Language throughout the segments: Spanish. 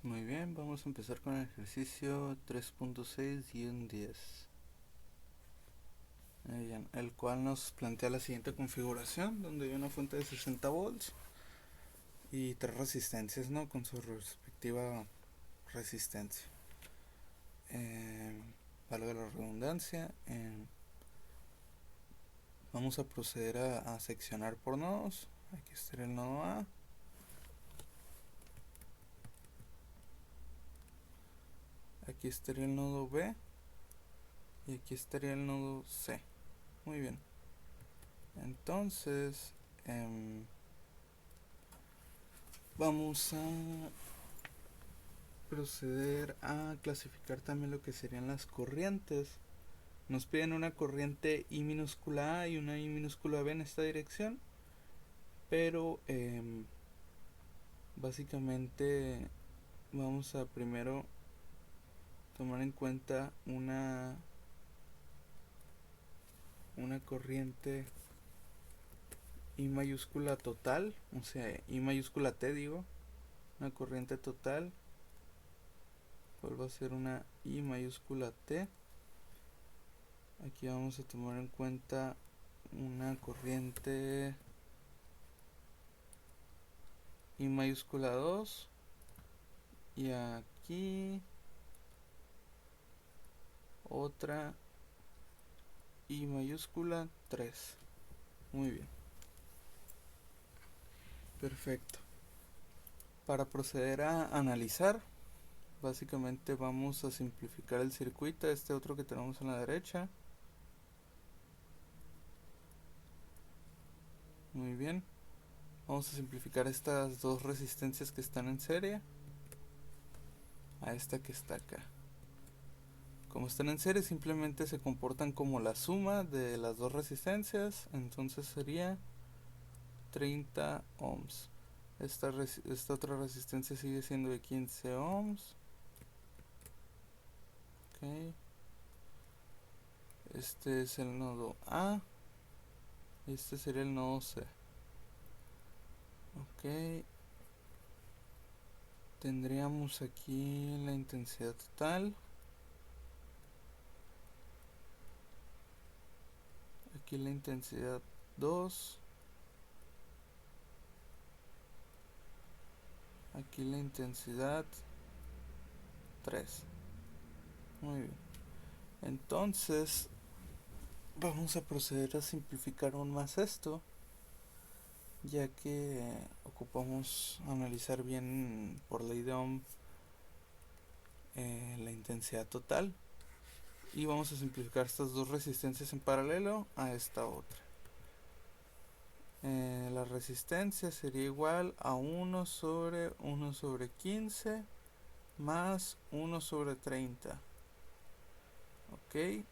Muy bien, vamos a empezar con el ejercicio 3.6 y un 10. Bien, el cual nos plantea la siguiente configuración, donde hay una fuente de 60 volts y tres resistencias, ¿no? Con su respectiva resistencia. Valga la redundancia, vamos a proceder a seccionar por nodos. Aquí estaría el nodo A. Aquí estaría el nodo B. Y aquí estaría el nodo C. Muy bien. Entonces, vamos a proceder a clasificar también lo que serían las corrientes. Nos piden una corriente I minúscula A y una I minúscula B en esta dirección, pero básicamente vamos a primero tomar en cuenta una corriente I mayúscula total, o sea, I mayúscula T digo, una corriente total, cuál va a ser una I mayúscula T. Aquí vamos a tomar en cuenta una corriente I mayúscula 2 y aquí otra I mayúscula 3. Muy bien. Perfecto. Para proceder a analizar, básicamente vamos a simplificar el circuito, este otro que tenemos a la derecha. Muy bien. Vamos a simplificar estas dos resistencias que están en serie a esta que está acá. Como están en serie, simplemente se comportan como la suma de las dos resistencias, entonces sería 30 ohms. Esta otra resistencia sigue siendo de 15 ohms. Okay. Este es el nodo A. Este sería el nodo C. Ok. Tendríamos aquí la intensidad total. Aquí la intensidad 2. Aquí la intensidad 3. Muy bien. Entonces vamos a proceder a simplificar aún más esto, ya que ocupamos analizar bien por ley de Ohm la intensidad total, y vamos a simplificar estas dos resistencias en paralelo a esta otra. La resistencia sería igual a 1 sobre 1 sobre 15 más 1 sobre 30. Ok,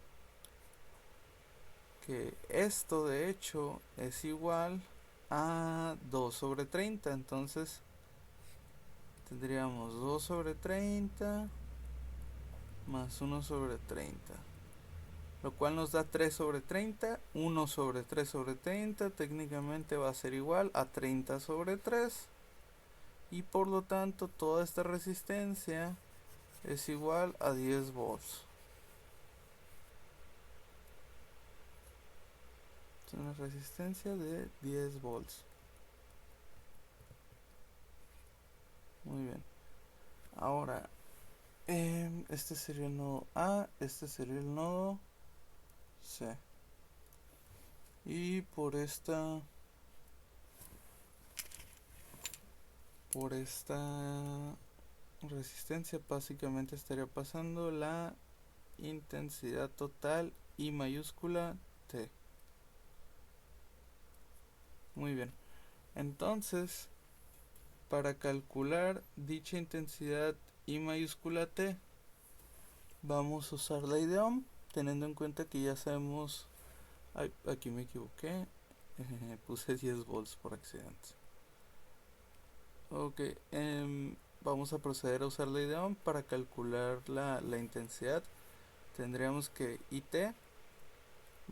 que esto de hecho es igual a 2 sobre 30, entonces tendríamos 2 sobre 30 más 1 sobre 30, lo cual nos da 3 sobre 30. 1 sobre 3 sobre 30 técnicamente va a ser igual a 30 sobre 3, y por lo tanto toda esta resistencia es igual a 10 volts. Es una resistencia de 10 volts. Muy bien. Ahora, este sería el nodo A, este sería el nodo C. Y por esta resistencia básicamente estaría pasando la intensidad total I mayúscula T. Muy bien. Entonces, para calcular dicha intensidad I mayúscula T, vamos a usar la de Ohm, teniendo en cuenta que ya sabemos... Ay, aquí me equivoqué. Puse 10 volts por accidente. Ok, vamos a proceder a usar la de Ohm para calcular la intensidad. Tendríamos que IT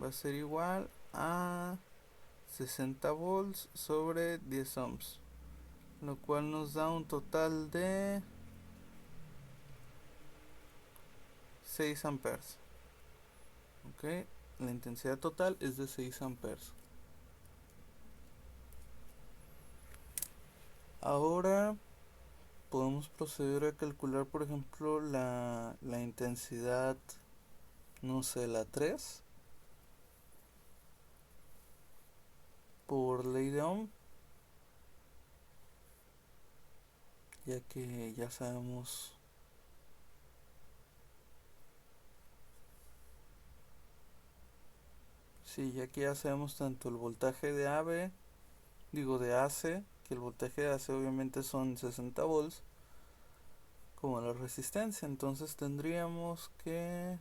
va a ser igual a 60 volts sobre 10 ohms, lo cual nos da un total de 6 amperes. Ok, la intensidad total es de 6 amperes. Ahora podemos proceder a calcular, por ejemplo, la intensidad, no sé, la 3 por ley de Ohm, ya que ya sabemos ya que ya sabemos tanto el voltaje de AB, de AC, que el voltaje de AC obviamente son 60 volts, como la resistencia. Entonces tendríamos que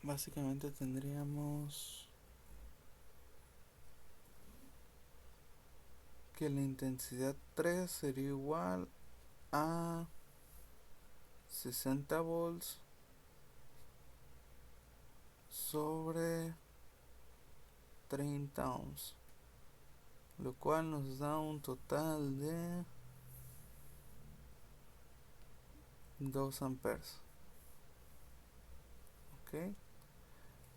básicamente tendríamos que la intensidad 3 sería igual a 60 volts sobre 30 ohms, lo cual nos da un total de 2 amperes. Ok,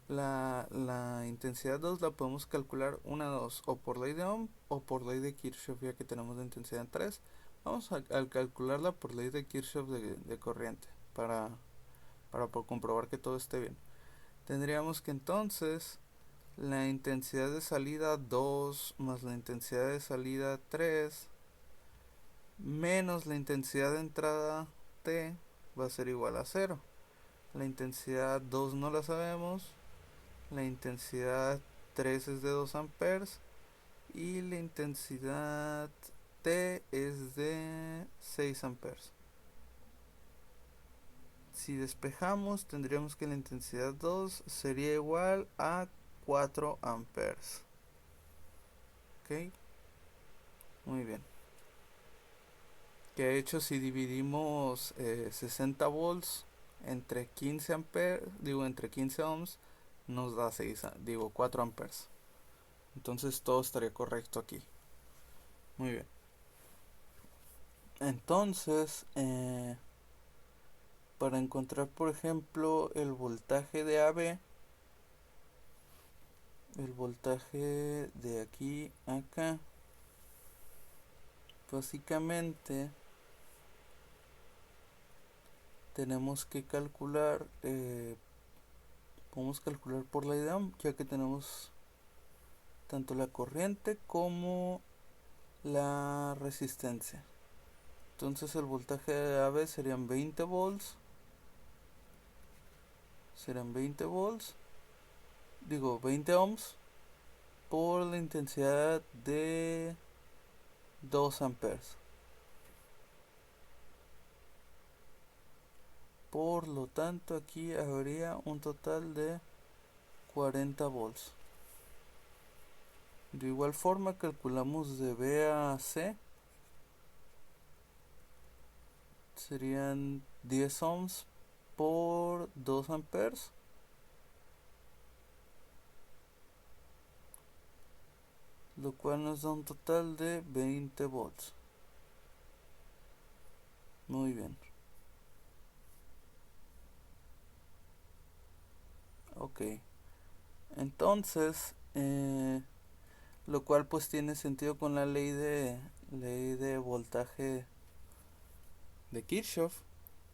la intensidad 2 la podemos calcular 2 o por ley de Ohm o por ley de Kirchhoff, ya que tenemos la intensidad 3. Vamos a calcularla por ley de Kirchhoff de corriente para comprobar que todo esté bien. Tendríamos que entonces la intensidad de salida 2 más la intensidad de salida 3 menos la intensidad de entrada T va a ser igual a 0. La intensidad 2 no la sabemos, la intensidad 3 es de 2 amperes y la intensidad T es de 6 amperes. Si despejamos, tendríamos que la intensidad 2 sería igual a 4 amperes. Ok, muy bien. Que de hecho, si dividimos 60 volts entre 15 amperes, entre 15 ohms, nos da 4 amperes. Entonces todo estaría correcto aquí. Muy bien. Entonces, para encontrar, por ejemplo, el voltaje de AB, el voltaje de aquí a acá, básicamente tenemos que calcular, podemos calcular por la idea, ya que tenemos tanto la corriente como la resistencia. Entonces el voltaje de AB serían 20 volts. Serán 20 volts. 20 ohms por la intensidad de 2 amperes. Por lo tanto, aquí habría un total de 40 volts. De igual forma, calculamos de B a C. Serían 10 ohms por 2 amperes. Lo cual nos da un total de 20 volts. Muy bien. Ok. Entonces, lo cual pues tiene sentido con la ley de voltaje de Kirchhoff,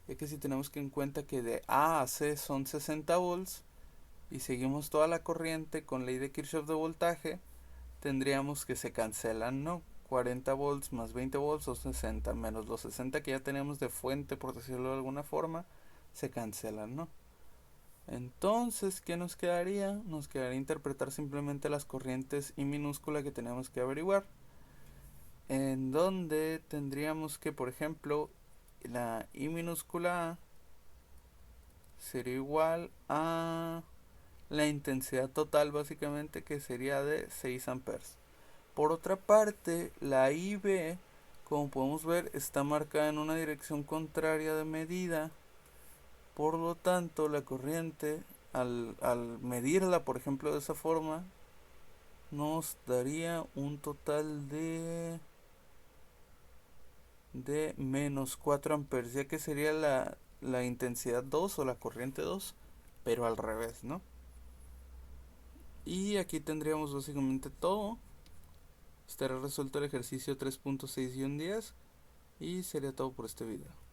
ya que si tenemos que en cuenta que de A a C son 60 volts y seguimos toda la corriente con ley de Kirchhoff de voltaje, tendríamos que se cancelan, ¿no? 40 volts más 20 volts son 60, menos los 60 que ya tenemos de fuente, por decirlo de alguna forma, se cancelan, ¿no? Entonces, ¿qué nos quedaría? Nos quedaría interpretar simplemente las corrientes I minúscula que tenemos que averiguar. En donde tendríamos que, por ejemplo, la I minúscula A sería igual a la intensidad total, básicamente, que sería de 6 amperes. Por otra parte, la IB, como podemos ver, está marcada en una dirección contraria de medida. Por lo tanto, la corriente, al medirla, por ejemplo, de esa forma, nos daría un total de de menos 4 amperes, ya que sería la intensidad 2 o la corriente 2, pero al revés, ¿no? Y aquí tendríamos básicamente todo. Estará resuelto el ejercicio 3.6-10 y sería todo por este video.